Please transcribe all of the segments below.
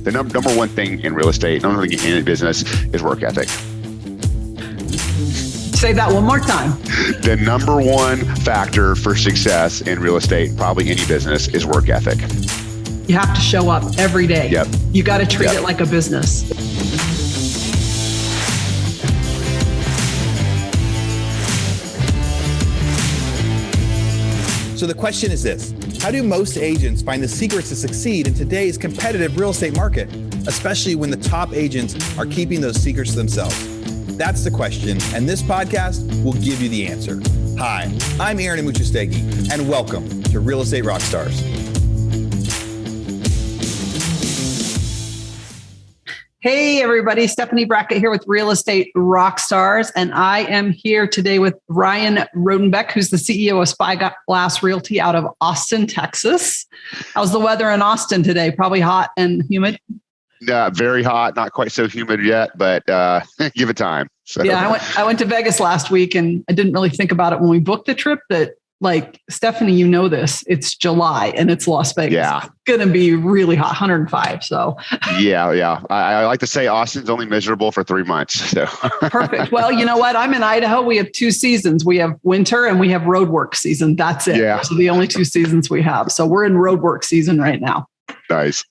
The number one thing in real estate, number one thing in any business is work ethic. Say that one more time. The number one factor for success in real estate, probably any business, is work ethic. You have to show up every day. Yep. You got to treat it like a business. So the question is this: how do most agents find the secrets to succeed in today's competitive real estate market, especially when the top agents are keeping those secrets to themselves? That's the question, and this podcast will give you the answer. Hi, I'm Aaron Amuchastegui, and welcome to Real Estate Rockstars. Hey, everybody. Stephanie Brackett here with Real Estate Rockstars, and I am here today with Ryan Rodenbeck, who's the CEO of Spyglass Realty out of Austin, Texas. How's the weather in Austin today? Probably hot and humid? Very hot, not quite so humid yet, but give it time. So. Yeah, I went to Vegas last week, and I didn't really think about it when we booked the trip that, like, Stephanie, you know this, it's July and it's Las Vegas. Yeah. It's going to be really hot, 105. So yeah. I like to say Austin's only miserable for 3 months. So perfect. Well, you know what? I'm in Idaho. We have 2 seasons. We have winter and we have road work season. That's it. Yeah. So the only 2 seasons we have. So we're in road work season right now. Nice.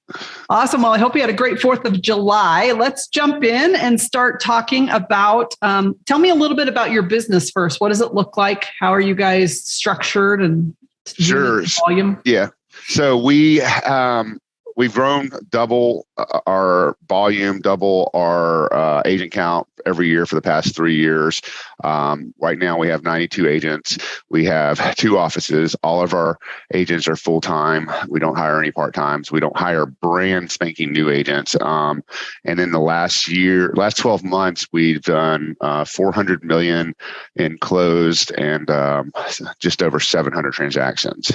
Awesome. Well, I hope you had a great 4th of July. Let's jump in and start talking about, tell me a little bit about your business first. What does it look like? How are you guys structured and sure. volume? Yeah. So we've grown double our volume, double our agent count every year for the past 3 years. Right now we have 92 agents. We have 2 offices. All of our agents are full-time. We don't hire any part-times. We don't hire brand spanking new agents. And in the last 12 months, we've done $400 million in closed and just over 700 transactions.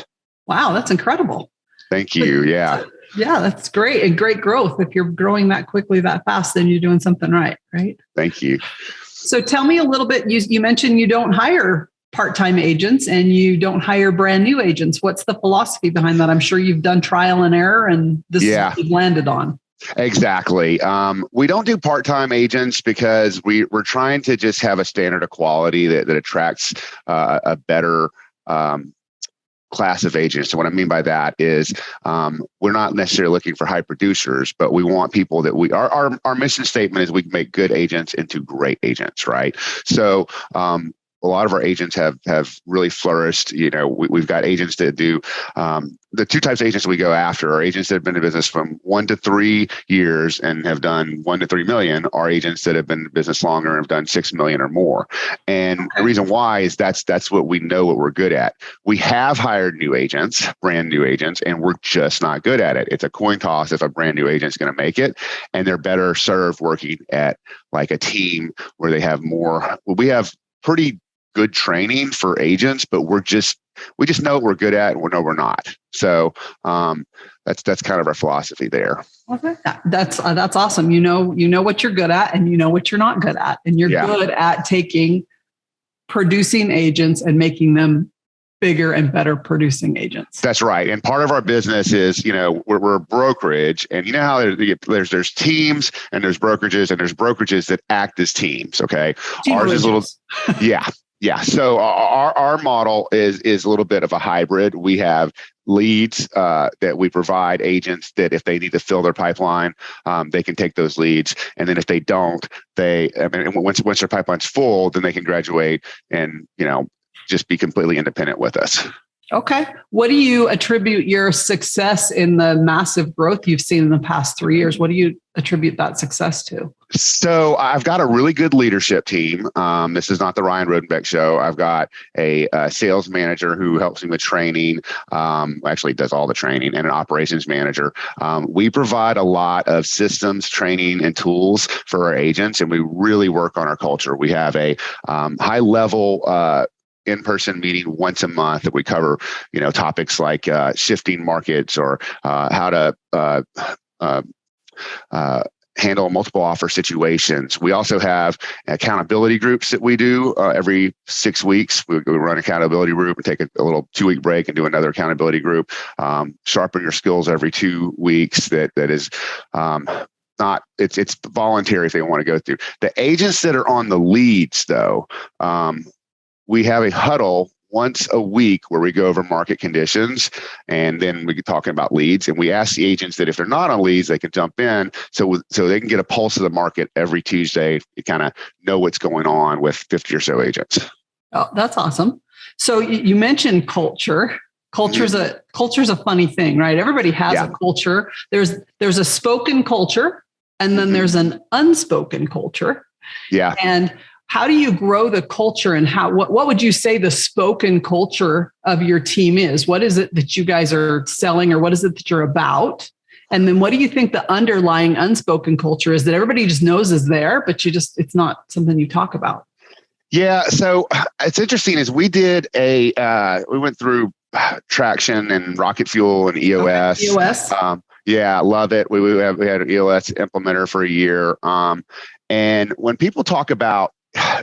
Wow, that's incredible. Thank you. Yeah. Yeah, that's great. And great growth. If you're growing that quickly, that fast, then you're doing something right? Thank you. So tell me a little bit, you mentioned you don't hire part-time agents and you don't hire brand new agents. What's the philosophy behind that? I'm sure you've done trial and error and this is what you've landed on. Exactly. We don't do part-time agents because we're trying to just have a standard of quality that attracts a better class of agents. So what I mean by that is we're not necessarily looking for high producers, but we want people that our mission statement is we can make good agents into great agents, right? So a lot of our agents have really flourished. You know, we've got agents that do the 2 types of agents we go after are agents that have been in business from 1 to 3 years and have done 1 to 3 million, are agents that have been in business longer and have done 6 million or more. And the reason why is that's what we know what we're good at. We have hired new agents, brand new agents, and we're just not good at it. It's a coin toss if a brand new agent is going to make it, and they're better served working at like a team where they have more. We have pretty good training for agents, but we just know what we're good at and we know we're not. So that's kind of our philosophy there. Okay. That's awesome. You know what you're good at and you know what you're not good at, and you're good at producing agents and making them bigger and better producing agents. That's right. And part of our business is, we're a brokerage, and you know how there's teams and there's brokerages and there's brokerages that act as teams. Okay. Ours is a little, yeah. So our model is a little bit of a hybrid. We have leads that we provide agents that if they need to fill their pipeline, they can take those leads. And then if they don't, once their pipeline's full, then they can graduate and, just be completely independent with us. Okay. What do you attribute your success in the massive growth you've seen in the past 3 years? What do you attribute that success to? So I've got a really good leadership team. This is not the Ryan Rodenbeck show. I've got a sales manager who helps me with training, actually does all the training, and an operations manager. We provide a lot of systems, training, and tools for our agents, and we really work on our culture. We have a high level in-person meeting once a month that we cover, topics like shifting markets or how to handle multiple offer situations. We also have accountability groups that we do every 6 weeks. We run an accountability group and take a little 2-week break and do another accountability group. Sharpen your skills every 2 weeks. That is not, it's voluntary if they want to go through. The agents that are on the leads, though, we have a huddle once a week where we go over market conditions, and then we get talking about leads, and we ask the agents that if they're not on leads, they can jump in so they can get a pulse of the market every Tuesday. You kind of know what's going on with 50 or so agents. Oh, that's awesome. So you mentioned culture. Culture's a funny thing, right? Everybody has a culture. There's a spoken culture, and then there's an unspoken culture. Yeah. And how do you grow the culture, and what would you say the spoken culture of your team is? What is it that you guys are selling, or what is it that you're about? And then what do you think the underlying unspoken culture is that everybody just knows is there, but it's not something you talk about? Yeah. So it's interesting is we went through traction and rocket fuel and EOS. Okay, EOS. Yeah, love it. We had an EOS implementer for a year. And when people talk about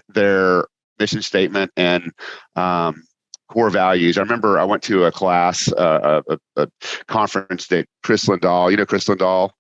their mission statement and core values, I remember I went to a class, a conference that Chris Lindahl, Chris Lindahl,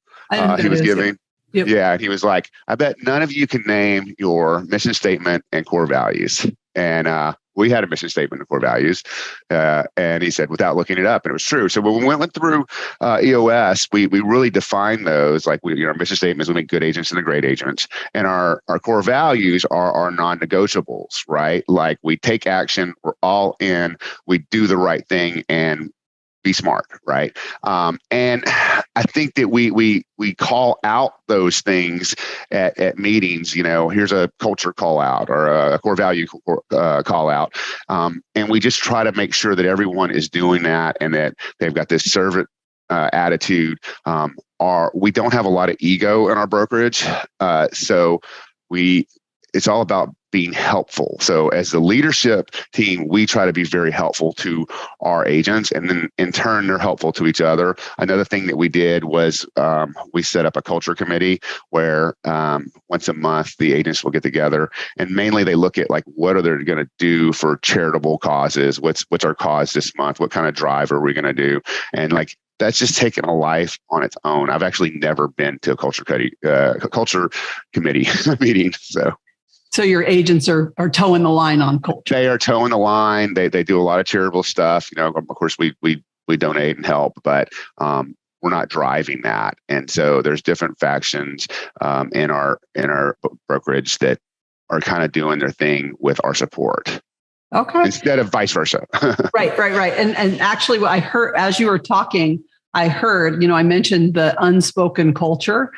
he was giving. Yep. Yeah, and he was like, I bet none of you can name your mission statement and core values. And we had a mission statement and core values. And he said, without looking it up. And it was true. So when we went through EOS, we really defined those. Like our mission statement is we make good agents and the great agents. And our core values are our non-negotiables, right? Like we take action, we're all in, we do the right thing, and be smart, right? And I think that we call out those things at meetings. Here's a culture call out or a core value call out, and we just try to make sure that everyone is doing that and that they've got this servant attitude. We don't have a lot of ego in our brokerage, so it's all about being helpful. So as the leadership team, we try to be very helpful to our agents, and then in turn, they're helpful to each other. Another thing that we did was we set up a culture committee where once a month, the agents will get together, and mainly they look at like, what are they going to do for charitable causes? What's our cause this month? What kind of drive are we going to do? And like, that's just taken a life on its own. I've actually never been to a culture committee meeting. So your agents are towing the line on culture. They are towing the line. They do a lot of charitable stuff. Of course, we donate and help, but we're not driving that. And so there's different factions in our brokerage that are kind of doing their thing with our support. Okay. Instead of vice versa. Right. And actually, what I heard as you were talking, I mentioned the unspoken culture.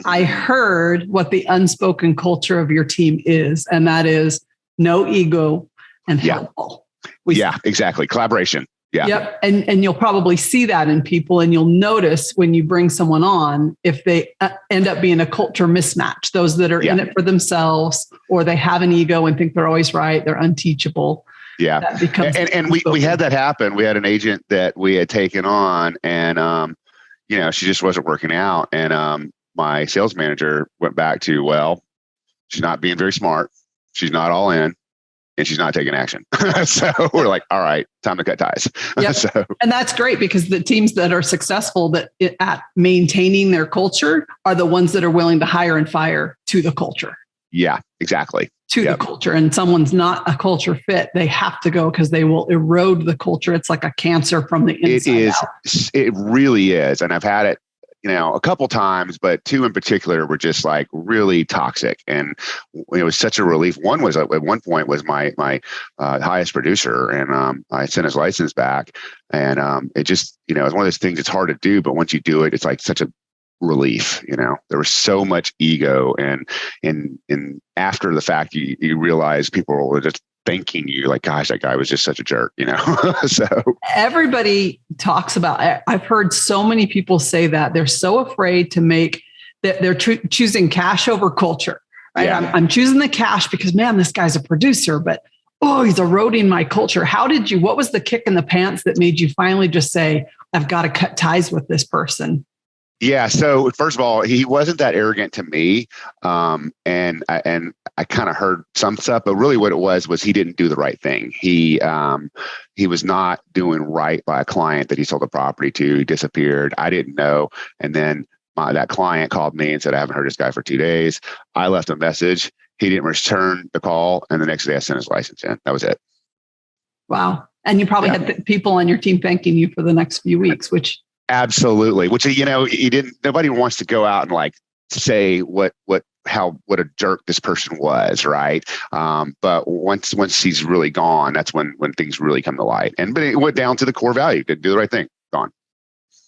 I heard what the unspoken culture of your team is, and that is no ego and helpful. Exactly. Collaboration. Yeah. Yep. And you'll probably see that in people, and you'll notice when you bring someone on, if they end up being a culture mismatch, those that are in it for themselves, or they have an ego and think they're always right, they're unteachable. Yeah. And we had that happen. We had an agent that we had taken on, and she just wasn't working out. And my sales manager went back to, well, she's not being very smart. She's not all in, and she's not taking action. So we're like, all right, time to cut ties. Yep. And that's great, because the teams that are successful at maintaining their culture are the ones that are willing to hire and fire to the culture. Yeah, exactly. To the culture. And someone's not a culture fit, they have to go, because they will erode the culture. It's like a cancer from the inside out. It really is. And I've had it a couple times, but two in particular were just like really toxic. And it was such a relief. One was at one point was my highest producer, and I sent his license back, and it just, it's one of those things. It's hard to do, but once you do it, it's like such a relief. There was so much ego, and after the fact, you realize people were just thanking you, like, gosh, that guy was just such a jerk, So everybody talks about, I've heard so many people say that they're so afraid to make that they're choosing cash over culture, right? Yeah. I'm choosing the cash because, man, this guy's a producer, but he's eroding my culture. What was the kick in the pants that made you finally just say, I've got to cut ties with this person? Yeah. So first of all, he wasn't that arrogant to me, and I kind of heard some stuff, but really what it was he didn't do the right thing. He was not doing right by a client that he sold the property to. He disappeared. I didn't know, and then that client called me and said, "I haven't heard this guy for 2 days." I left a message. He didn't return the call, and the next day I sent his license in. That was it. Wow. And you probably had people on your team thanking you for the next few weeks, which absolutely, which he didn't. Nobody wants to go out and like say what a jerk this person was, right? But once he's really gone, that's when things really come to light. But it went down to the core value. Didn't do the right thing. Gone.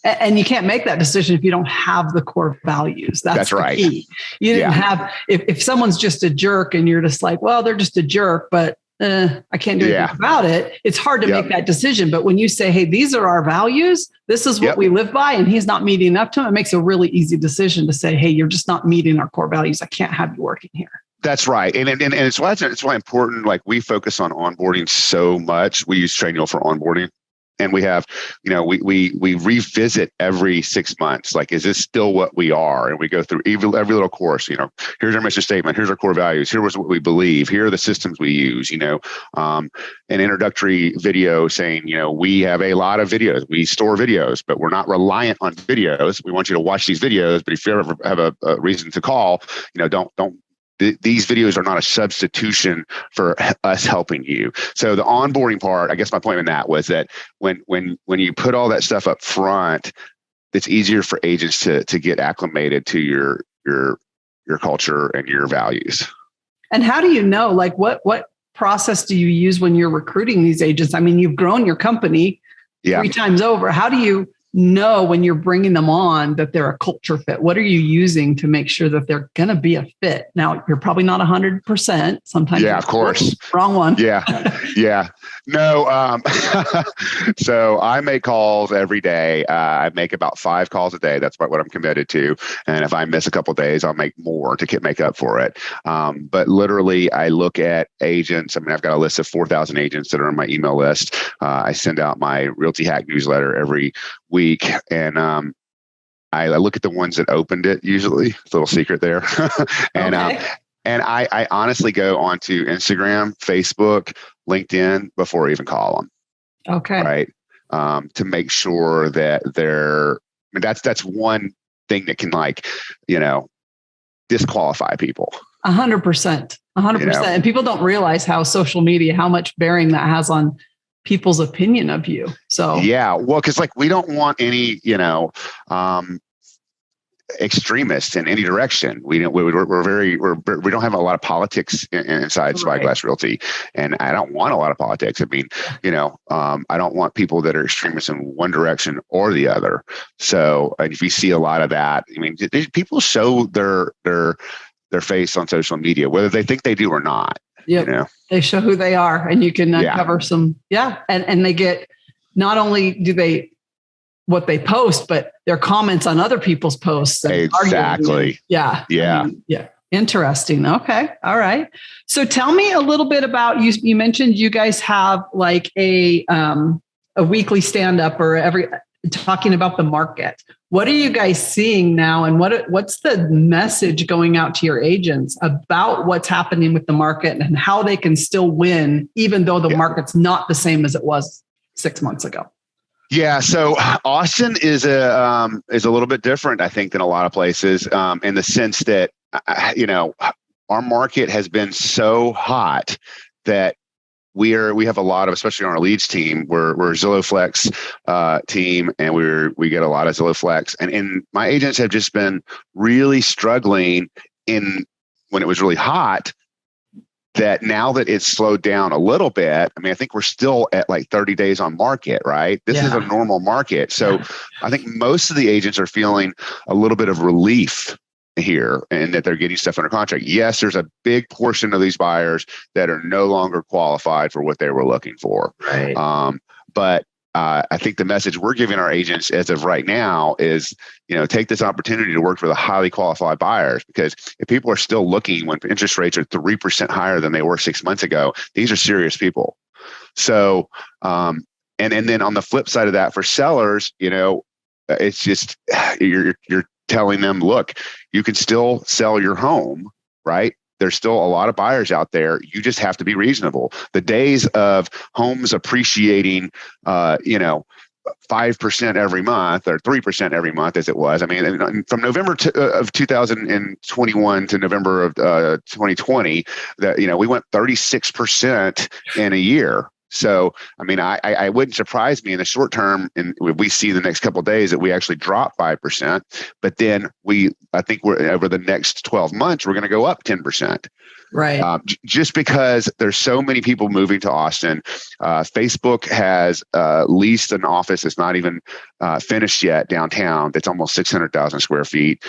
And you can't make that decision if you don't have the core values. That's right. Key. You didn't have, if someone's just a jerk and you're just like, well, they're just a jerk, but I can't do anything about it. It's hard to make that decision. But when you say, hey, these are our values, this is what we live by, and he's not meeting up to them, it makes a really easy decision to say, hey, you're just not meeting our core values. I can't have you working here. That's right. And it's why important, like we focus on onboarding so much. We use Trainwheel for onboarding. And we have, we revisit every 6 months. Like, is this still what we are? And we go through every little course. Here's our mission statement. Here's our core values. Here's what we believe. Here are the systems we use. An introductory video saying, we have a lot of videos. We store videos, but we're not reliant on videos. We want you to watch these videos. But if you ever have a reason to call, don't. These videos are not a substitution for us helping you. So the onboarding part, I guess my point in that was that when you put all that stuff up front, it's easier for agents to get acclimated to your culture and your values. And how do you know, like what process do you use when you're recruiting these agents? I mean, you've grown your company 3 times over. How do you know when you're bringing them on that they're a culture fit? What are you using to make sure that they're going to be a fit? Now, you're probably not 100%. Sometimes, of course, wrong one. Yeah. No. So I make calls every day. I make about 5 calls a day. That's what I'm committed to. And if I miss a couple of days, I'll make more to make up for it. But literally, I look at agents. I mean, I've got a list of 4,000 agents that are on my email list. I send out my Realty Hack newsletter every week, and I look at the ones that opened it. Usually, it's a little secret there. And I honestly go onto Instagram, Facebook, LinkedIn before I even call them. Okay. Right. To make sure that that's one thing that can disqualify people. 100%. And people don't realize how social media, how much bearing that has on people's opinion of you. So well, because we don't want any extremists in any direction. We don't have a lot of politics inside Spyglass Realty, and I don't want a lot of politics. I mean, I don't want people that are extremists in one direction or the other. So if you see a lot of that, I mean, people show their face on social media, whether they think they do or not. They show who they are, and you can uncover some. And they get, not only do they what they post, but their comments on other people's posts. Exactly. Interesting. Okay. All right. So tell me a little bit about you. You mentioned you guys have like a weekly stand up or talking about the market. What are you guys seeing now? And what's the message going out to your agents about what's happening with the market and how they can still win, even though the market's not the same as it was 6 months ago? Yeah, so Austin is a little bit different, I think, than a lot of places, in the sense that our market has been so hot that we have a lot of, especially on our leads team, we're Zillow Flex team, and we get a lot of Zillow Flex, and my agents have just been really struggling when it was really hot. That now that it's slowed down a little bit, I mean, I think we're still at like 30 days on market, right? This is a normal market. So I think most of the agents are feeling a little bit of relief here and that they're getting stuff under contract. Yes, there's a big portion of these buyers that are no longer qualified for what they were looking for. Right. But I think the message we're giving our agents as of right now is, take this opportunity to work for the highly qualified buyers, because if people are still looking when interest rates are 3% higher than they were 6 months ago, these are serious people. So, and then on the flip side of that, for sellers, it's just, you're telling them, look, you can still sell your home, right? There's still a lot of buyers out there. You just have to be reasonable. The days of homes appreciating, 5% every month or 3% every month, as it was. I mean, from November of 2021 to November of 2020, that we went 36% in a year. So, I mean, I wouldn't surprise me in the short term, and we see the next couple of days that we actually drop 5%. But then I think we're over the next 12 months, we're going to go up 10%. Right. Just because there's so many people moving to Austin. Facebook has leased an office that's not even finished yet downtown. That's almost 600,000 square feet.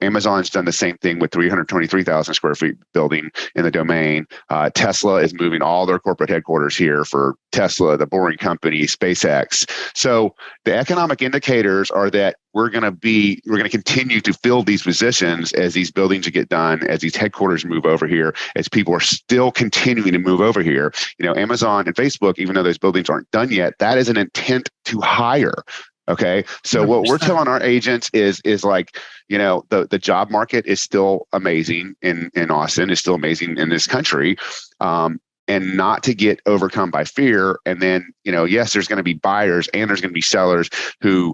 Amazon's done the same thing with 323,000 square feet building in the Domain. Tesla is moving all their corporate headquarters here for Tesla, the Boring Company, SpaceX. So the economic indicators are that we're going to continue to fill these positions as these buildings get done, as these headquarters move over here, as people are still continuing to move over here. Amazon and Facebook, even though those buildings aren't done yet, that is an intent to hire. Okay. So 100%. What we're telling our agents is like, the job market is still amazing in Austin, is still amazing in this country. And not to get overcome by fear. And then, yes, there's going to be buyers and there's going to be sellers who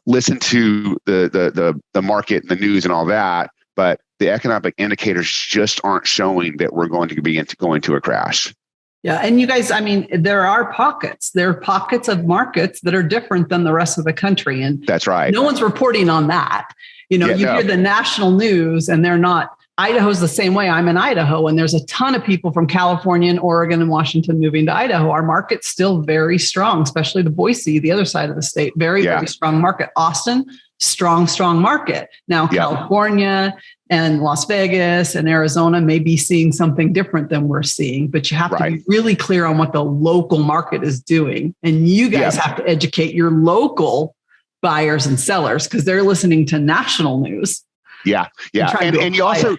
listen to the market and the news and all that, but the economic indicators just aren't showing that we're going to be going to a crash. Yeah. And you guys, I mean, there are pockets of markets that are different than the rest of the country. And that's right. No one's reporting on that. Hear the national news and they're not. Idaho's the same way. I'm in Idaho, and there's a ton of people from California and Oregon and Washington moving to Idaho. Our market's still very strong, especially to Boise, the other side of the state. Very strong market. Austin, strong market. Now, California and Las Vegas and Arizona may be seeing something different than we're seeing, but you have to be really clear on what the local market is doing. And you guys have to educate your local buyers and sellers because they're listening to national news. Yeah. And you also,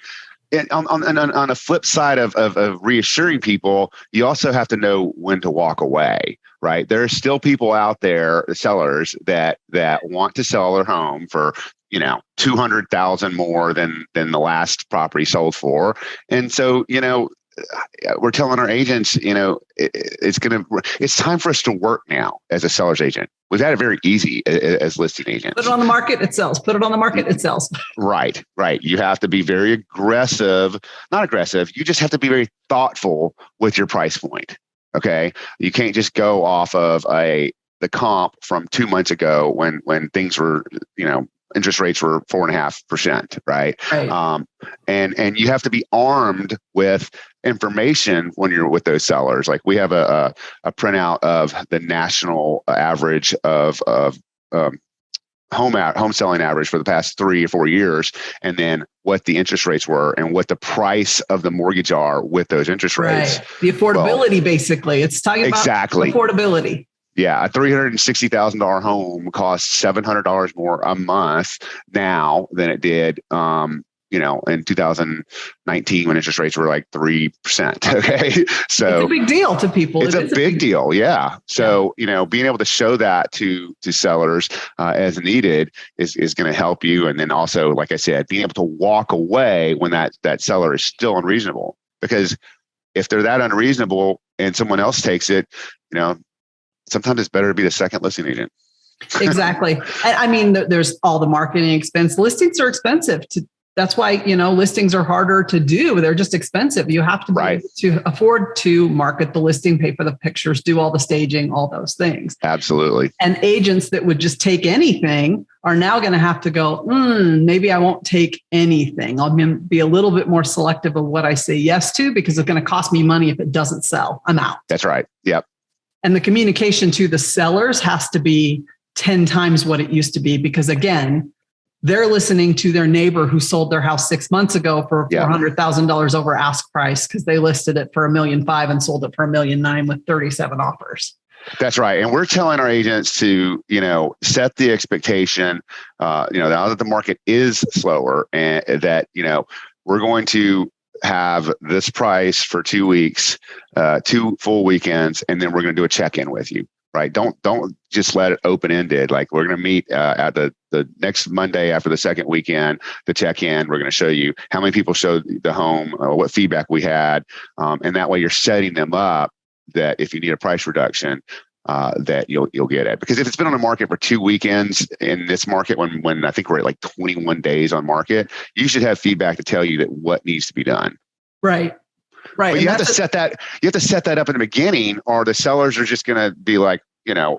on a flip side of reassuring people, you also have to know when to walk away, right? There are still people out there, the sellers that want to sell their home for, $200,000 more than the last property sold for. And so, we're telling our agents, it's time for us to work now as a seller's agent. We've had it very easy as listing agents. Put it on the market, it sells. Put it on the market, it sells. Right. You have to be very not aggressive. You just have to be very thoughtful with your price point. Okay. You can't just go off of the comp from 2 months ago when things were, interest rates were 4.5%, right? And you have to be armed with information when you're with those sellers. Like we have a printout of the national average of home selling average for the past 3 or 4 years, and then what the interest rates were and what the price of the mortgage are with those interest rates. The affordability, basically. It's talking about affordability. Yeah, a $360,000 home costs $700 more a month now than it did, in 2019 when interest rates were like 3%. Okay, so it's a big deal to people. It's a big deal. Yeah. So being able to show that to sellers as needed is going to help you. And then also, like I said, being able to walk away when that seller is still unreasonable. Because if they're that unreasonable and someone else takes it, sometimes it's better to be the second listing agent. Exactly. I mean, there's all the marketing expense. Listings are expensive. That's why, listings are harder to do. They're just expensive. You have to be able to afford to market the listing, pay for the pictures, do all the staging, all those things. Absolutely. And agents that would just take anything are now going to have to go, maybe I won't take anything. I'll be a little bit more selective of what I say yes to because it's going to cost me money if it doesn't sell. I'm out. That's right. Yep. And the communication to the sellers has to be 10 times what it used to be because, again, they're listening to their neighbor who sold their house 6 months ago for $400,000 over ask price because they listed it for $1.5 million and sold it for $1.9 million with 37 offers. That's right. And we're telling our agents to, set the expectation, now that the market is slower and that, we're going to have this price for 2 weeks, 2 full weekends, and then we're going to do a check-in with you. right? Don't just let it open ended. Like, we're going to meet at the next Monday after the second weekend to check in. We're going to show you how many people showed the home, what feedback we had, and that way you're setting them up that if you need a price reduction, that you'll get it. Because if it's been on the market for 2 weekends in this market, when I think we're at like 21 days on market, you should have feedback to tell you that what needs to be done. Right. But you have to set that up in the beginning, or the sellers are just going to be like,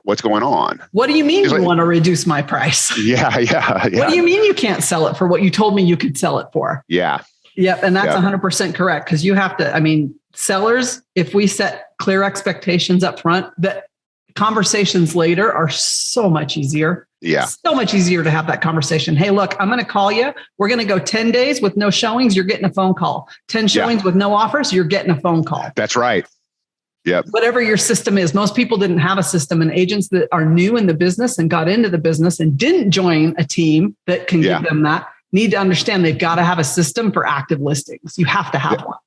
what's going on? What do you mean you want to reduce my price? Yeah. What do you mean you can't sell it for what you told me you could sell it for? Yeah. Yep. And that's 100% correct. Because you have to, sellers, if we set clear expectations up front, that conversations later are so much easier. Yeah. So much easier to have that conversation. Hey, look, I'm going to call you. We're going to go 10 days with no showings. You're getting a phone call. 10 showings with no offers. You're getting a phone call. That's right. Yep. Whatever your system is. Most people didn't have a system, and agents that are new in the business and got into the business and didn't join a team that can give them that need to understand they've got to have a system for active listings. You have to have one.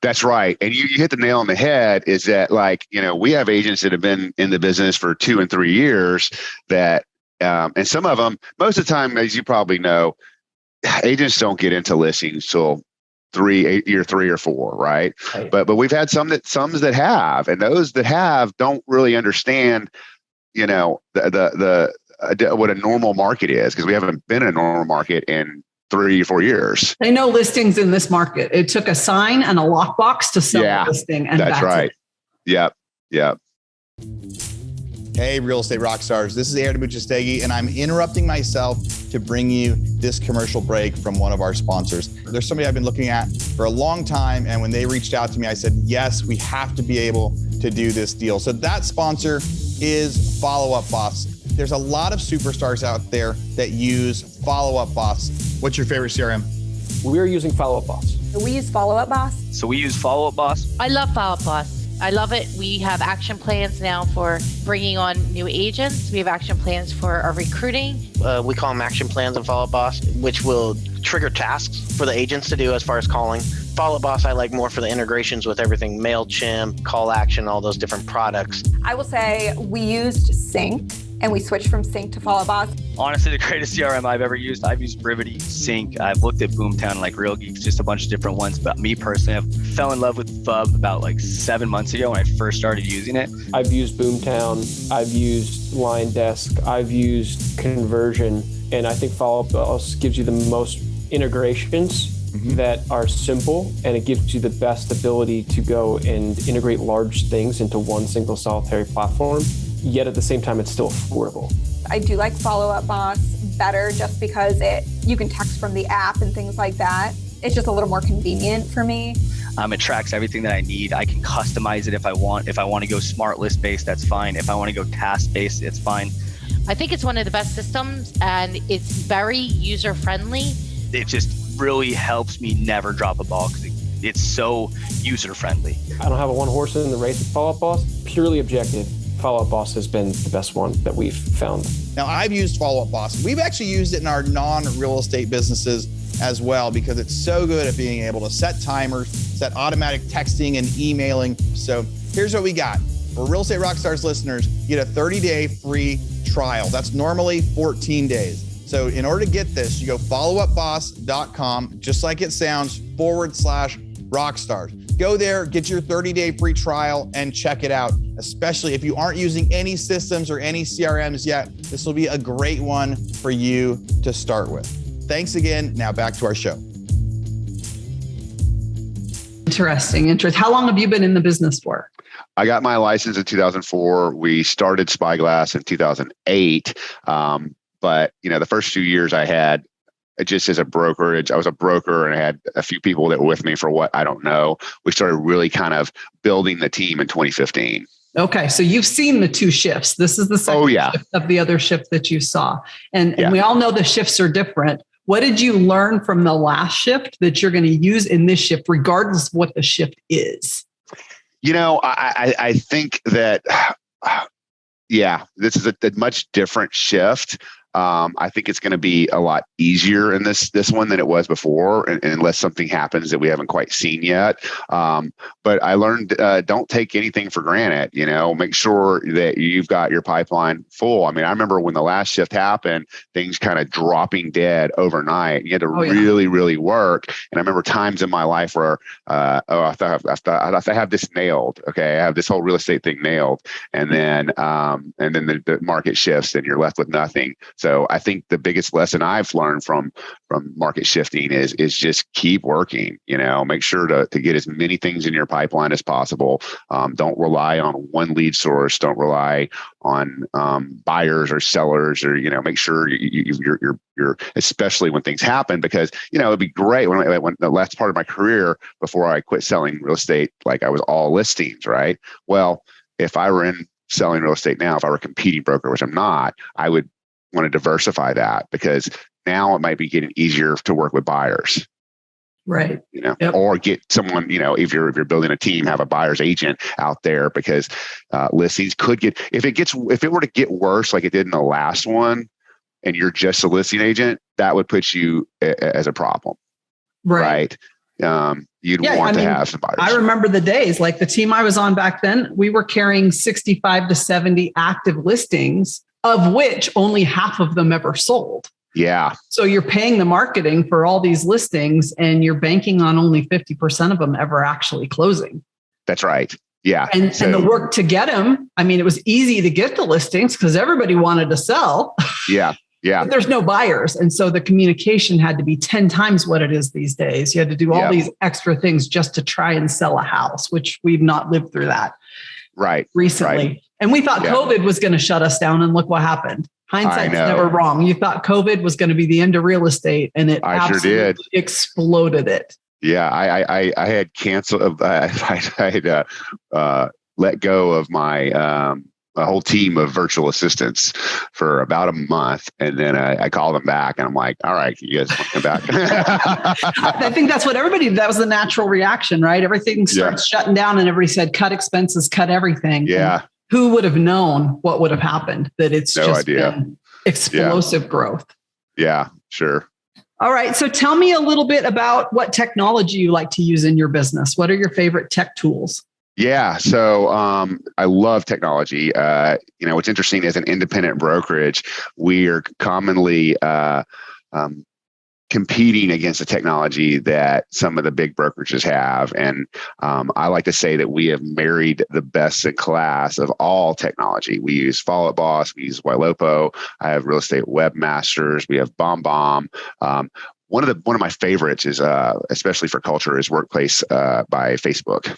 That's right. And you hit the nail on the head, is that, like, we have agents that have been in the business for 2 and 3 years that, and some of them, most of the time, as you probably know, agents don't get into listings till year 3 or 4, right? But we've had some that have, and those that have don't really understand, the what a normal market is, because we haven't been in a normal market in 3 or 4 years. They know listings in this market. It took a sign and a lockbox to sell a listing. And that's right. It. Yep. Hey, real estate rock stars. This is Aaron Buchestegi, and I'm interrupting myself to bring you this commercial break from one of our sponsors. There's somebody I've been looking at for a long time, and when they reached out to me, I said, yes, we have to be able to do this deal. So that sponsor is Follow Up Boss. There's a lot of superstars out there that use Follow Up Boss. What's your favorite CRM? We're using Follow Up Boss. We use Follow Up Boss. So we use Follow Up Boss. I love Follow Up Boss. I love it. We have action plans now for bringing on new agents. We have action plans for our recruiting. We call them action plans in Follow Up Boss, which will trigger tasks for the agents to do as far as calling. Follow Up Boss I like more for the integrations with everything, MailChimp, Call Action, all those different products. I will say we used Sync, and we switched from Sync to Follow Up Boss. Honestly, the greatest CRM I've ever used. I've used Brivity, Sync. I've looked at Boomtown, like Real Geeks, just a bunch of different ones. But me personally, I fell in love with FUB about like 7 months ago when I first started using it. I've used Boomtown. I've used Line Desk. I've used Conversion. And I think Follow Up Boss gives you the most integrations that are simple, and it gives you the best ability to go and integrate large things into one single solitary platform. Yet at the same time, it's still affordable. I do like Follow Up Boss better just because you can text from the app and things like that. It's just a little more convenient for me. It tracks everything that I need. I can customize it if I want. If I want to go smart list based, that's fine. If I want to go task based, it's fine. I think it's one of the best systems, and it's very user friendly. It just really helps me never drop a ball because it's so user friendly. I don't have a one horse in the race with Follow Up Boss. Purely objective, Follow Up Boss has been the best one that we've found. Now, I've used Follow Up Boss. We've actually used it in our non-real estate businesses as well, because it's so good at being able to set timers, set automatic texting and emailing. So here's what we got. For Real Estate Rockstars listeners, you get a 30-day free trial. That's normally 14 days. So in order to get this, you go followupboss.com, just like it sounds, /rockstars. Go there, get your 30-day free trial, and check it out. Especially if you aren't using any systems or any CRMs yet, this will be a great one for you to start with. Thanks again. Now back to our show. Interesting. How long have you been in the business for? I got my license in 2004. We started Spyglass in 2008. But, the first few years I had just as a brokerage, I was a broker and I had a few people that were with me for what I don't know. We started really kind of building the team in 2015. Okay. So you've seen the 2 shifts. This is the second shift of the other shift that you saw. And we all know the shifts are different. What did you learn from the last shift that you're going to use in this shift, regardless of what the shift is? I think that, this is a much different shift. I think it's going to be a lot easier in this one than it was before, and unless something happens that we haven't quite seen yet. But I learned don't take anything for granted. Make sure that you've got your pipeline full. I mean, I remember when the last shift happened, things kind of dropping dead overnight. You had to really, really work. And I remember times in my life where, I have this nailed. Okay, I have this whole real estate thing nailed, and then the market shifts, and you're left with nothing. So I think the biggest lesson I've learned from market shifting is just keep working. Make sure to get as many things in your pipeline as possible. Don't rely on one lead source. Don't rely on buyers or sellers, or make sure you're especially when things happen, because it'd be great when the last part of my career before I quit selling real estate, like I was all listings, right? Well, if I were in selling real estate now, if I were a competing broker, which I'm not, I would want to diversify that, because now it might be getting easier to work with buyers. Right. Or get someone, if you're building a team, have a buyer's agent out there, because listings could get, if it were to get worse like it did in the last one, and you're just a listing agent, that would put you as a problem. Right. You'd want to have some buyers. I remember the days, like the team I was on back then, we were carrying 65 to 70 active listings, of which only half of them ever sold. Yeah. So you're paying the marketing for all these listings, and you're banking on only 50% of them ever actually closing. That's right. Yeah. And the work to get them, I mean, it was easy to get the listings because everybody wanted to sell. Yeah. Yeah. But there's no buyers. And so the communication had to be 10 times what it is these days. You had to do all these extra things just to try and sell a house, which we've not lived through that recently. Right. And we thought COVID was going to shut us down, and look what happened. Hindsight's never wrong. You thought COVID was going to be the end of real estate, and it absolutely exploded it. Yeah, I had canceled. I had let go of my a whole team of virtual assistants for about a month, and then I called them back, and I'm like, "All right, you guys want to come back?" I think that's what that was the natural reaction, right? Everything starts shutting down, and everybody said, "Cut expenses, cut everything." Yeah. And who would have known what would have happened? That it's been explosive growth. Yeah, sure. All right. So tell me a little bit about what technology you like to use in your business. What are your favorite tech tools? Yeah. So I love technology. What's interesting is an independent brokerage, we are commonly competing against the technology that some of the big brokerages have. And I like to say that we have married the best in class of all technology. We use Follow Up Boss, we use Ylopo. I have Real Estate Webmasters. We have BombBomb. One of my favorites is, especially for culture, is Workplace by Facebook.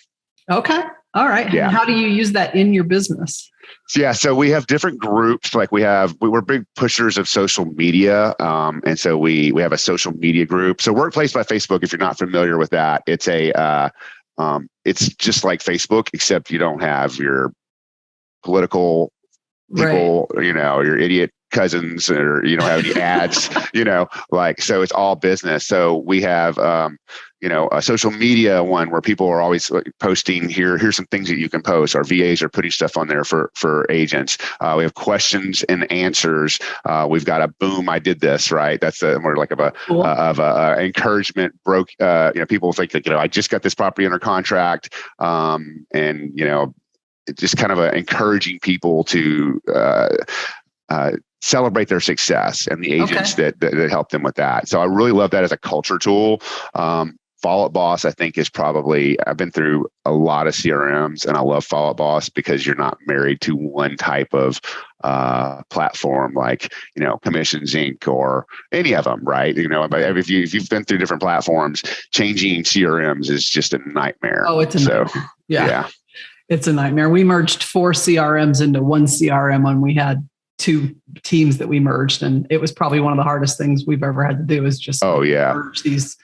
Okay. All right. Yeah. And how do you use that in your business? So we have different groups. Like we're big pushers of social media. And so we have a social media group. So Workplace by Facebook, if you're not familiar with that, it's just like Facebook, except you don't have your political people, your idiot cousins, or you don't have any ads, so it's all business. So we have, a social media one where people are always posting here's some things that you can post. Our VAs are putting stuff on there for agents. We have questions and answers. We've got a boom, I did this, right? That's more like of a encouragement people think that, I just got this property under contract. Just kind of encouraging people to, celebrate their success, and the agents that help them with that. So I really love that as a culture tool. Follow Up Boss, I think, is probably, I've been through a lot of CRMs, and I love Follow Up Boss because you're not married to one type of platform like, Commissions Inc. or any of them, right? But if you've been through different platforms, changing CRMs is just a nightmare. Oh, it's a nightmare. Yeah. It's a nightmare. We merged 4 CRMs into one CRM when we had 2 teams that we merged. And it was probably one of the hardest things we've ever had to do, is just merge these.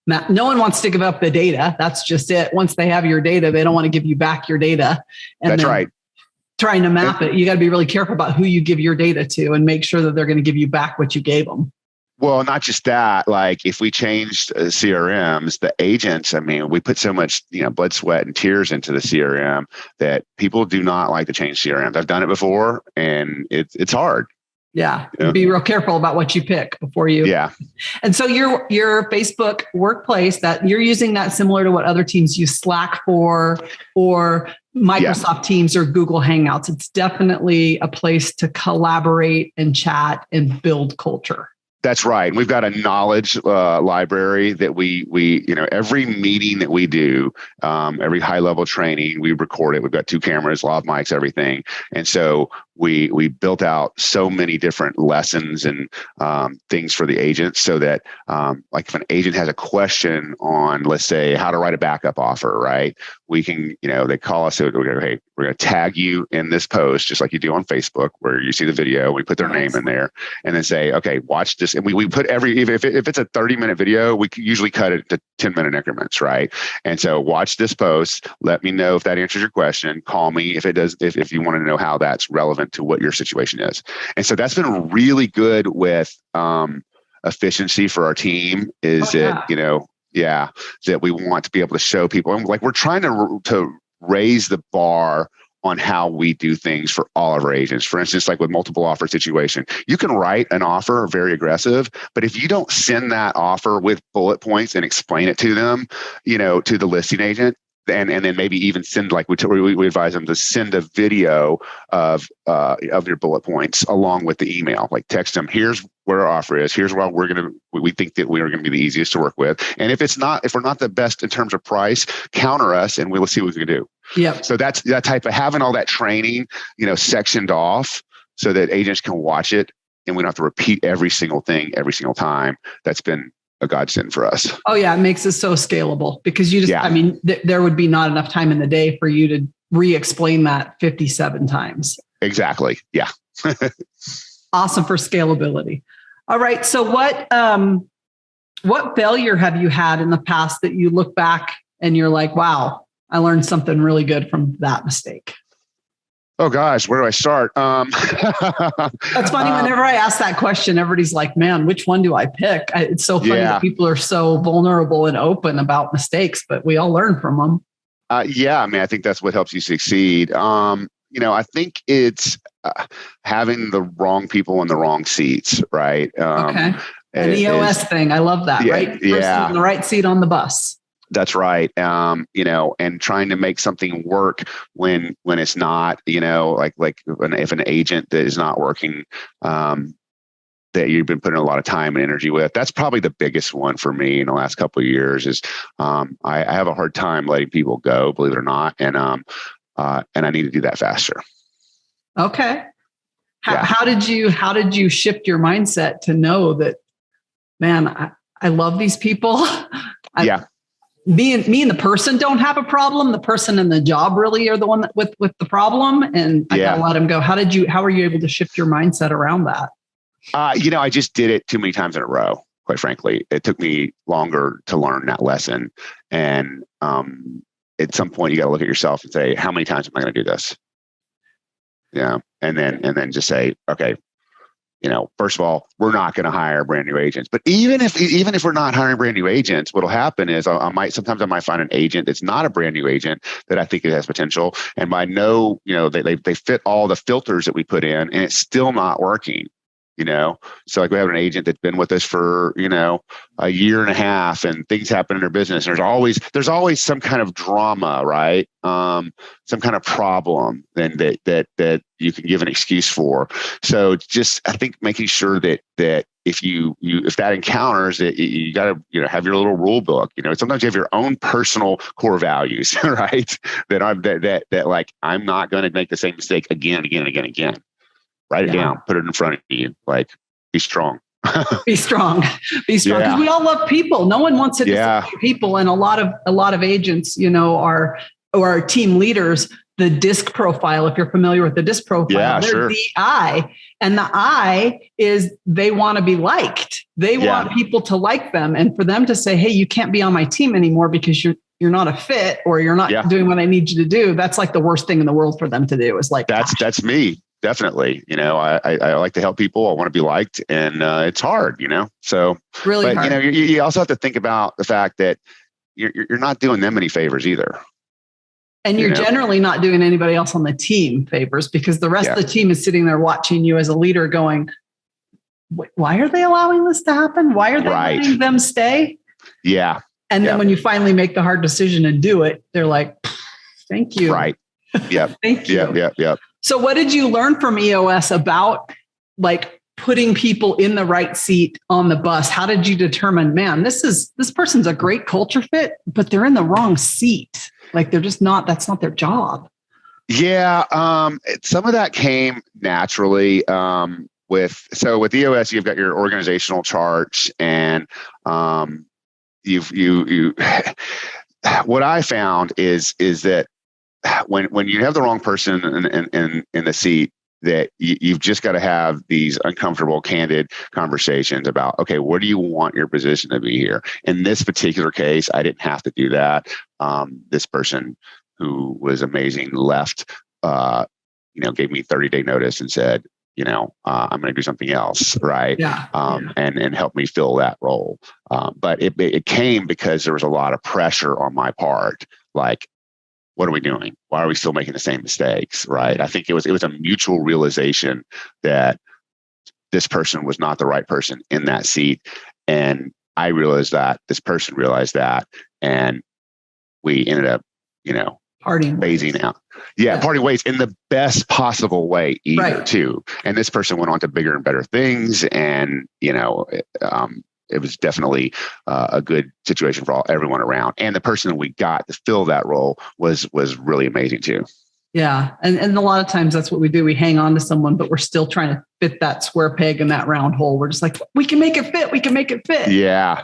No one wants to give up the data. That's just it. Once they have your data, they don't want to give you back your data. And that's right. Trying to map it, you got to be really careful about who you give your data to, and make sure that they're going to give you back what you gave them. Well, not just that, like if we changed CRMs, the agents, we put so much, blood, sweat, and tears into the CRM that people do not like to change CRMs. I've done it before, and it's hard. Yeah. Yeah. Be real careful about what you pick before you. Yeah. And so your Facebook workplace, that you're using that similar to what other teams use Slack for, or Microsoft Teams or Google Hangouts. It's definitely a place to collaborate and chat and build culture. That's right. We've got a knowledge library that we every meeting that we do, every high level training, we record it. We've got 2 cameras, lav mics, everything. And so we built out so many different lessons and things for the agents, so that like if an agent has a question on, let's say, how to write a backup offer, right? We can, they call us, so we go, hey, we're going to tag you in this post, just like you do on Facebook, where you see the video, we put their name in there, and then say, okay, watch this. And we put if it's a 30-minute video, we usually cut it to 10-minute increments, right? And so watch this post, let me know if that answers your question, call me if it does, if you want to know how that's relevant to what your situation is. And so that's been really good with efficiency for our team, is that we want to be able to show people, and like we're trying to raise the bar on how we do things for all of our agents. For instance, like with multiple offer situation, you can write an offer very aggressive, but if you don't send that offer with bullet points and explain it to them, to the listing agent, and then maybe even send, like we advise them to send a video of your bullet points along with the email, like text them, here's what our offer is, here's what we think that we are going to be the easiest to work with. And if we're not the best in terms of price, counter us and we'll see what we can do. Yeah. So that's that type of having all that training, sectioned off so that agents can watch it and we don't have to repeat every single thing every single time. That's been a godsend for us. Oh yeah. It makes it so scalable, because you just, there would be not enough time in the day for you to re-explain that 57 times. Exactly. Yeah. Awesome for scalability. All right. So what failure have you had in the past that you look back and you're like, wow, I learned something really good from that mistake? Oh gosh, where do I start? That's funny. Whenever I ask that question, everybody's like, man, which one do I pick? It's so funny that people are so vulnerable and open about mistakes, but we all learn from them. I think that's what helps you succeed. I think it's having the wrong people in the wrong seats, right? Okay. An EOS thing. I love that, right? Person in the right seat on the bus. That's right. And trying to make something work when it's not, if an agent that is not working, that you've been putting a lot of time and energy with. That's probably the biggest one for me in the last couple of years is I have a hard time letting people go, believe it or not. And I need to do that faster. Okay. How did you shift your mindset to know that, man, I love these people. Me and the person don't have a problem. The person and the job really are the one that with the problem, and I gotta let him go. How were you able to shift your mindset around that? I just did it too many times in a row. Quite frankly, it took me longer to learn that lesson. And at some point, you got to look at yourself and say, how many times am I going to do this? Yeah, and then just say, okay. First of all, we're not going to hire brand new agents. But even if we're not hiring brand new agents, what'll happen is I might find an agent that's not a brand new agent that I think it has potential, and I know they fit all the filters that we put in, and it's still not working. So like we have an agent that's been with us for a year and a half, and things happen in their business. And there's always some kind of drama, right? Some kind of problem then that you can give an excuse for. So just I think making sure that if that encounters that you got to have your little rule book. Sometimes you have your own personal core values, right? That like I'm not going to make the same mistake again. Write it down, put it in front of you, like be strong. Be strong. Because we all love people. No one wants to disappoint people. And a lot of agents, or team leaders, the DISC profile, if you're familiar with the DISC profile, they're the I. And the I is they want to be liked. They want people to like them. And for them to say, hey, you can't be on my team anymore because you're not a fit or you're not doing what I need you to do. That's like the worst thing in the world for them to do is like, that's me. Definitely. I like to help people. I want to be liked, and it's hard, so really hard. You also have to think about the fact that you're not doing them any favors either. And you're generally not doing anybody else on the team favors, because the rest of the team is sitting there watching you as a leader going, why are they allowing this to happen? Why are they letting them stay? Yeah. And then when you finally make the hard decision and do it, they're like, thank you. Right. Yep. Thank you. Yep. So what did you learn from EOS about like putting people in the right seat on the bus? How did you determine, man, this person's a great culture fit, but they're in the wrong seat. Like they're just not, that's not their job. Yeah. Some of that came naturally. With EOS, you've got your organizational charts and, you what I found is that when you have the wrong person in the seat, that you've just got to have these uncomfortable, candid conversations about, okay, what do you want your position to be here? In this particular case, I didn't have to do that. This person who was amazing left, gave me 30-day notice and said, I'm going to do something else, right? Yeah. And help me fill that role. But it came because there was a lot of pressure on my part, like, what are we doing? Why are we still making the same mistakes? Right. I think it was a mutual realization that this person was not the right person in that seat. And I realized that, this person realized that, and we ended up, partying, phasing out. Yeah, parting ways in the best possible way either too. And this person went on to bigger and better things. And, it was definitely a good situation for everyone around. And the person that we got to fill that role was really amazing too. Yeah. And a lot of times that's what we do. We hang on to someone, but we're still trying to fit that square peg in that round hole. We're just like, we can make it fit. We can make it fit. Yeah.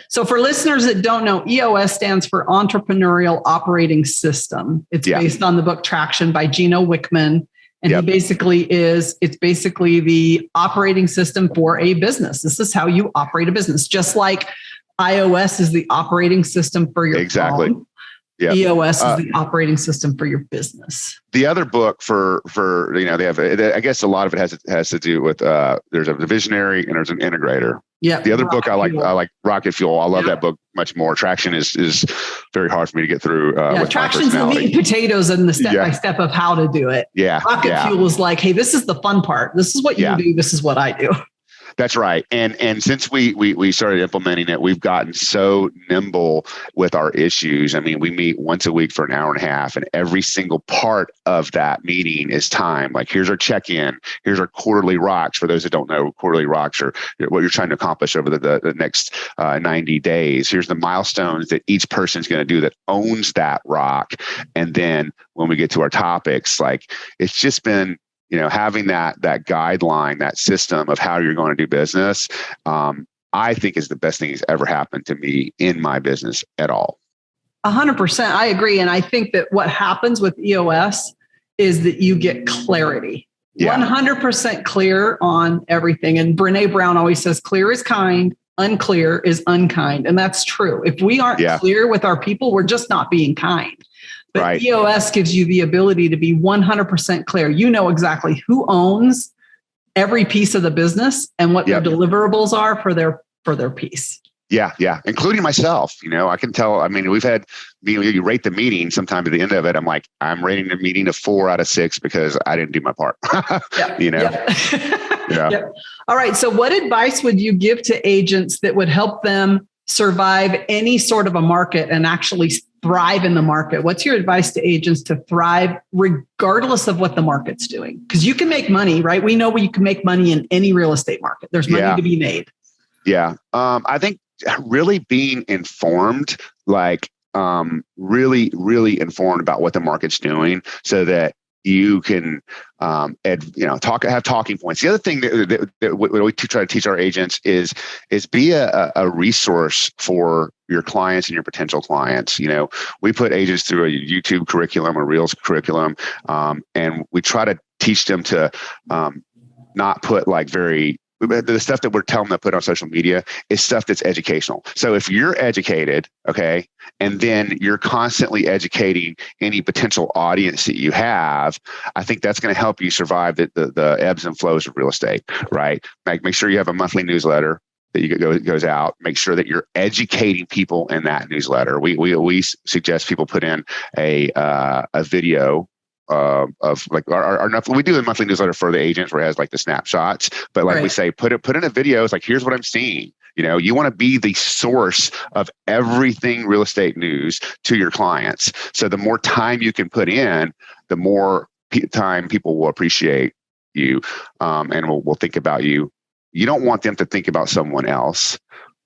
So for listeners that don't know, EOS stands for Entrepreneurial Operating System. It's based on the book Traction by Gino Wickman. And it's basically the operating system for a business. This is how you operate a business, just like iOS is the operating system for your phone. Yeah. EOS is the operating system for your business. The other book for they have, I guess a lot of it has to do with there's a visionary and there's an integrator. Yeah. The other book I like Rocket Fuel. I love that book much more. Traction is very hard for me to get through. Traction's the meat and potatoes and the step by step of how to do it. Yeah. Rocket Fuel is like, hey, this is the fun part. This is what you do. This is what I do. That's right. And since we started implementing it, we've gotten so nimble with our issues. I mean, we meet once a week for an hour and a half, and every single part of that meeting is time. Like, here's our check-in. Here's our quarterly rocks. For those that don't know, quarterly rocks are what you're trying to accomplish over the next 90 days. Here's the milestones that each person's going to do that owns that rock. And then when we get to our topics, like, it's just been, having that guideline, that system of how you're going to do business, I think is the best thing that's ever happened to me in my business at all. 100%. I agree. And I think that what happens with EOS is that you get clarity. 100% clear on everything. And Brene Brown always says, clear is kind, unclear is unkind. And that's true. If we aren't clear with our people, we're just not being kind. But EOS gives you the ability to be 100% clear. You know exactly who owns every piece of the business and what their deliverables are for their piece. Yeah. Including myself. I can tell. I mean, we've had, you rate the meeting sometime at the end of it. I'm like, I'm rating the meeting a 4 out of 6 because I didn't do my part. All right. So what advice would you give to agents that would help them survive any sort of a market and actually thrive in the market? What's your advice to agents to thrive regardless of what the market's doing? Because you can make money, right? We know you can make money in any real estate market. There's money to be made. Yeah. I think really being informed, like really, really informed about what the market's doing so that you can have talking points. The other thing that we try to teach our agents is be a resource for your clients and your potential clients. We put agents through a YouTube curriculum, a Reels curriculum, and we try to teach them to not put the stuff that we're telling them to put on social media is stuff that's educational. So if you're educated, okay, and then you're constantly educating any potential audience that you have, I think that's going to help you survive the ebbs and flows of real estate, right? Like, make sure you have a monthly newsletter that goes out. Make sure that you're educating people in that newsletter. We suggest people put in a video of like our we do a monthly newsletter for the agents where it has like the snapshots, but like we say, put in a video. It's like, here's what I'm seeing. You want to be the source of everything real estate news to your clients. So the more time you can put in, the more time people will appreciate you, and will think about you. You don't want them to think about someone else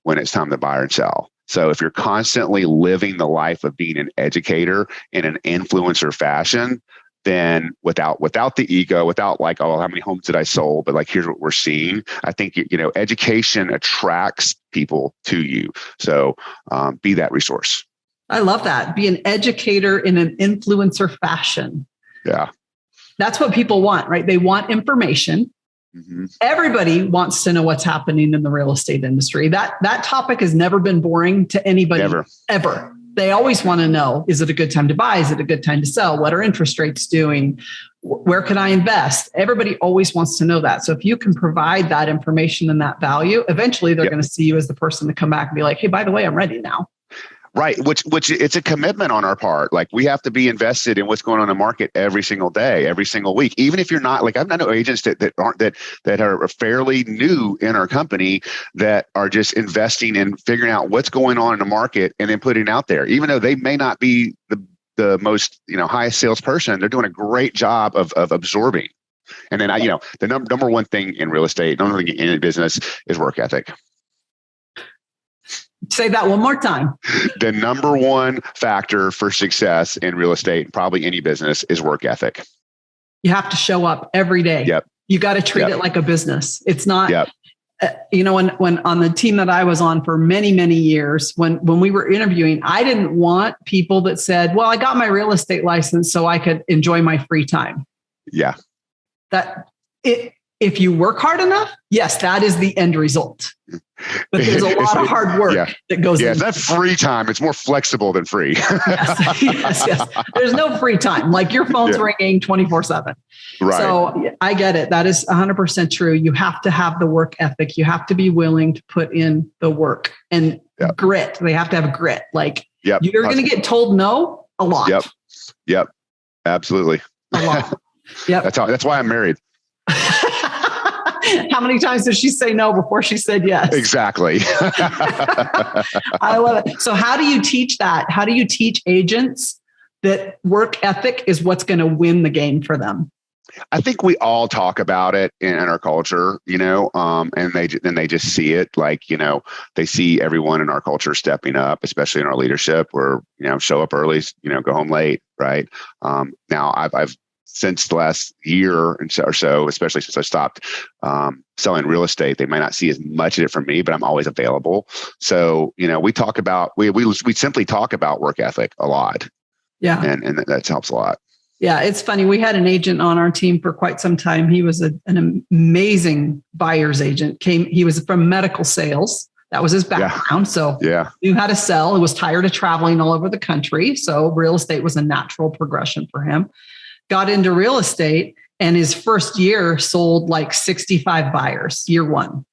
when it's time to buy or sell. So if you're constantly living the life of being an educator in an influencer fashion, then without the ego, without like, oh, how many homes did I sold? But like, here's what we're seeing. I think, education attracts people to you. So be that resource. I love that. Be an educator in an influencer fashion. Yeah. That's what people want, right? They want information. Mm-hmm. Everybody wants to know what's happening in the real estate industry. That topic has never been boring to anybody ever. They always want to know, is it a good time to buy? Is it a good time to sell? What are interest rates doing? Where can I invest? Everybody always wants to know that. So if you can provide that information and that value, eventually they're going to see you as the person to come back and be like, hey, by the way, I'm ready now. Right. Which it's a commitment on our part. Like, we have to be invested in what's going on in the market every single day, every single week. Even if you're not, like, I know agents that are fairly new in our company that are just investing in figuring out what's going on in the market and then putting it out there. Even though they may not be the most, highest salesperson, they're doing a great job of absorbing. And then the number one thing in real estate, number one thing in business is work ethic. Say that one more time. The number one factor for success in real estate, probably any business, is work ethic. You have to show up every day. Yep. You got to treat it like a business. It's not, when on the team that I was on for many, many years, when we were interviewing, I didn't want people that said, well, I got my real estate license so I could enjoy my free time. Yeah. If you work hard enough, yes, that is the end result. But there's a lot of hard work that goes into it. It's not free time. It's more flexible than free. Yes. There's no free time. Like, your phone's ringing 24/7. Right. So I get it. That is 100% true. You have to have the work ethic. You have to be willing to put in the work and grit. They have to have grit. Like, you're going to get told no a lot. Yep. Absolutely. A lot. Yep. That's why I'm married. How many times did she say no before she said yes? Exactly. I love it. So how do you teach that? How do you teach agents that work ethic is what's going to win the game for them? I think we all talk about it in our culture, and they just see it. Like, they see everyone in our culture stepping up, especially in our leadership, where, show up early, go home late. Right. Now I've since the last year or so, especially since I stopped selling real estate, they might not see as much of it from me, but I'm always available. So, we talk about, we simply talk about work ethic a lot. Yeah. And that helps a lot. Yeah. It's funny. We had an agent on our team for quite some time. He was an amazing buyer's agent. He was from medical sales. That was his background. So knew how to sell. He was tired of traveling all over the country. So real estate was a natural progression for him. Got into real estate, and his first year sold like 65 buyers, year one.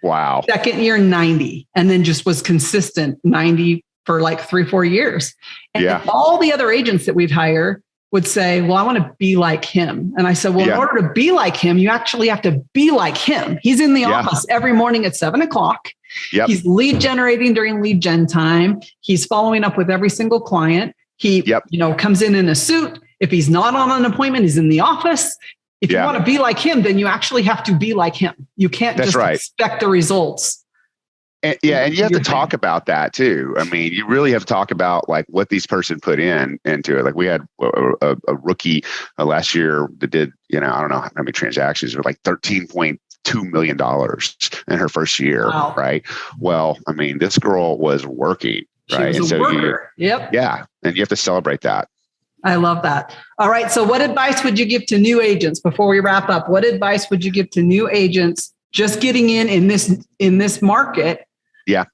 Wow. Second year, 90. And then just was consistent 90 for like 3-4 years. And all the other agents that we'd hire would say, well, I want to be like him. And I said, well, in order to be like him, you actually have to be like him. He's in the office every morning at 7:00. Yep. He's lead generating during lead gen time. He's following up with every single client. He, comes in a suit. If he's not on an appointment, he's in the office. If you want to be like him, then you actually have to be like him. You can't expect the results. And you have to talk about that too. I mean, you really have to talk about like what these person put into it. Like, we had a rookie last year that did, I don't know how many transactions, but like $13.2 million in her first year. Wow. Right. Well, I mean, this girl was working. Right. She was a worker. And you have to celebrate that. I love that. All right. So what advice would you give to new agents before we wrap up? What advice would you give to new agents just getting in this market? Yeah.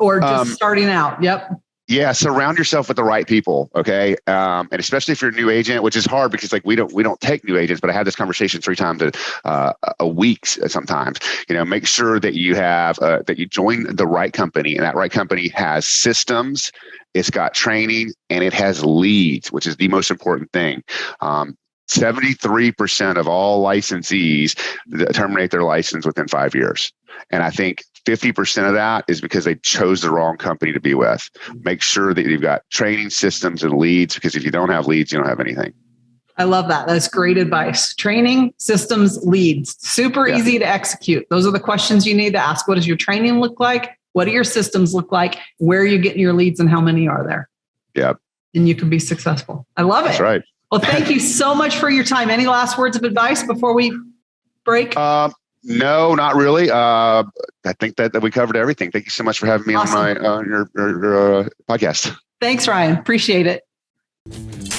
Or just starting out? Yep. Yeah. Surround yourself with the right people. Okay. And especially if you're a new agent, which is hard because like we don't take new agents, but I have this conversation 3 times a week sometimes. Make sure that you have that you join the right company, and that right company has systems, it's got training, and it has leads, which is the most important thing. 73% of all licensees terminate their license within 5 years. And I think 50% of that is because they chose the wrong company to be with. Make sure that you've got training systems and leads, because if you don't have leads, you don't have anything. I love that. That's great advice. Training, systems, leads. Super easy to execute. Those are the questions you need to ask. What does your training look like? What do your systems look like? Where are you getting your leads and how many are there? Yeah. And you can be successful. I love it. That's right. Well, thank you so much for your time. Any last words of advice before we break? No, not really. I think that we covered everything. Thank you so much for having me on your podcast. Thanks, Ryan. Appreciate it.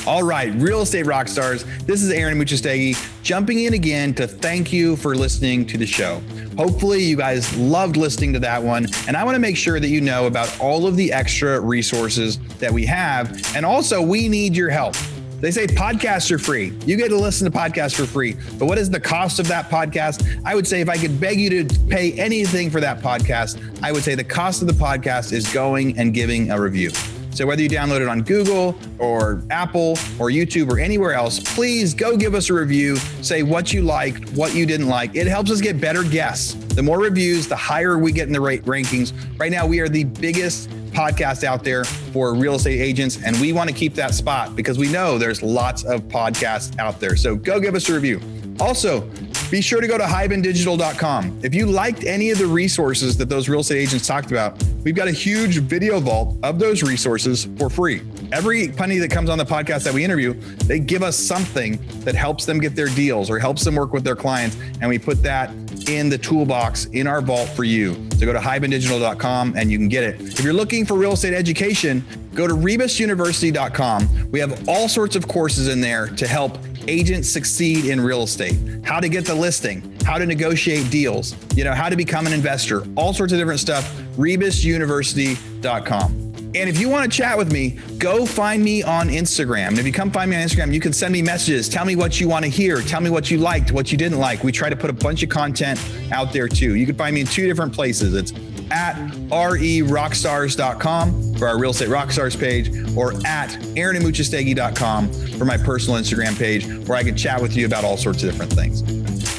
All right, real estate rock stars. This is Aaron Amuchastegui jumping in again to thank you for listening to the show. Hopefully you guys loved listening to that one. And I want to make sure that you know about all of the extra resources that we have. And also, we need your help. They say podcasts are free. You get to listen to podcasts for free. But what is the cost of that podcast? I would say if I could beg you to pay anything for that podcast, I would say the cost of the podcast is going and giving a review. So whether you download it on Google or Apple or YouTube or anywhere else, please go give us a review. Say what you liked, what you didn't like. It helps us get better guests. The more reviews, the higher we get in the rankings. Right now, we are the biggest podcast out there for real estate agents, and we want to keep that spot because we know there's lots of podcasts out there. So go give us a review. Also, be sure to go to hibandigital.com. If you liked any of the resources that those real estate agents talked about, we've got a huge video vault of those resources for free. Every penny that comes on the podcast that we interview, they give us something that helps them get their deals or helps them work with their clients. And we put that in the toolbox in our vault for you. So go to hibandigital.com and you can get it. If you're looking for real estate education, go to rebusuniversity.com. We have all sorts of courses in there to help agents succeed in real estate, how to get the listing, how to negotiate deals, how to become an investor, all sorts of different stuff, rebusuniversity.com. And if you want to chat with me, go find me on Instagram. And if you come find me on Instagram, you can send me messages. Tell me what you want to hear. Tell me what you liked, what you didn't like. We try to put a bunch of content out there too. You can find me in 2 different places. It's at rerockstars.com for our Real Estate Rockstars page, or at aaronamuchastegui.com for my personal Instagram page, where I can chat with you about all sorts of different things.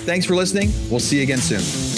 Thanks for listening. We'll see you again soon.